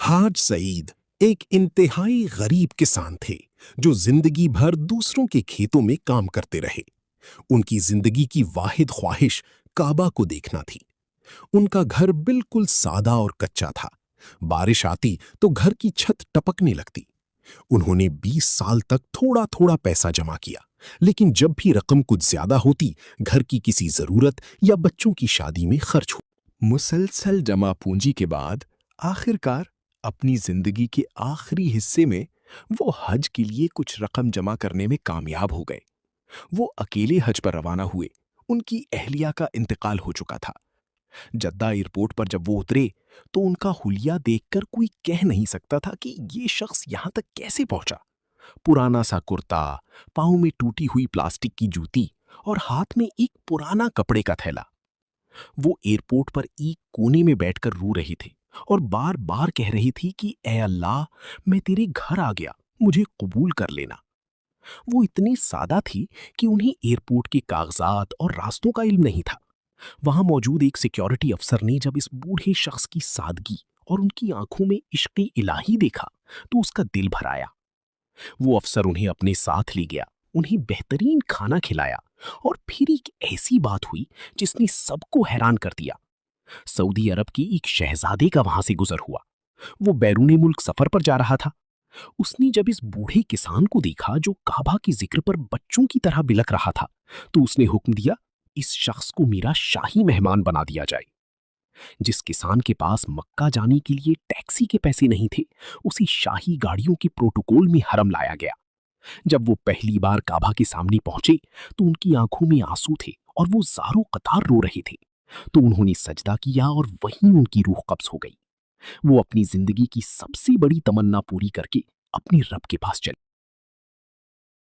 हाज सईद एक इंतहाई गरीब किसान थे जो जिंदगी भर दूसरों के खेतों में काम करते रहे। उनकी जिंदगी की वाहिद ख्वाहिश काबा को देखना थी। उनका घर बिल्कुल सादा और कच्चा था। बारिश आती तो घर की छत टपकने लगती। उन्होंने 20 साल तक थोड़ा थोड़ा पैसा जमा किया, लेकिन जब भी रकम कुछ ज्यादा होती, घर की किसी जरूरत या बच्चों की शादी में खर्च हो। मुसलसल जमा पूंजी के बाद आखिरकार अपनी जिंदगी के आखिरी हिस्से में वो हज के लिए कुछ रकम जमा करने में कामयाब हो गए। वो अकेले हज पर रवाना हुए। उनकी अहलिया का इंतकाल हो चुका था। जद्दा एयरपोर्ट पर जब वो उतरे तो उनका हुलिया देखकर कोई कह नहीं सकता था कि ये शख्स यहां तक कैसे पहुंचा। पुराना सा कुर्ता, पाँव में टूटी हुई प्लास्टिक की जूती और हाथ में एक पुराना कपड़े का थैला। वो एयरपोर्ट पर एक कोने में बैठकर रो रही थी और बार बार कह रही थी कि ऐ अल्लाह, मैं तेरे घर आ गया, मुझे कबूल कर लेना। वो इतनी सादा थी कि उन्हें एयरपोर्ट के कागजात और रास्तों का इल्म नहीं था। वहां मौजूद एक सिक्योरिटी अफसर ने जब इस बूढ़े शख्स की सादगी और उनकी आंखों में इश्क़ इलाही देखा तो उसका दिल भर आया। वो अफसर उन्हें अपने साथ ले गया, उन्हें बेहतरीन खाना खिलाया और फिर एक ऐसी बात हुई जिसने सबको हैरान कर दिया। सऊदी अरब की एक शहजादे का वहां से गुजर हुआ। वो बैरूने मुल्क सफर पर जा रहा था। उसने जब इस बूढ़े किसान को देखा जो काबा के जिक्र पर बच्चों की तरह बिलख रहा था, तो उसने हुक्म दिया, इस शख्स को मेरा शाही मेहमान बना दिया जाए। जिस किसान के पास मक्का जाने के लिए टैक्सी के पैसे नहीं थे, उसे शाही गाड़ियों के प्रोटोकॉल में हरम लाया गया। जब वो पहली बार काबा के सामने पहुंचे तो उनकी आंखों में आंसू थे और वो ज़ारो कतार रो रहे थे। तो उन्होंने सजदा किया और वहीं उनकी रूह कब्ज हो गई। वो अपनी जिंदगी की सबसे बड़ी तमन्ना पूरी करके अपने रब के पास चले।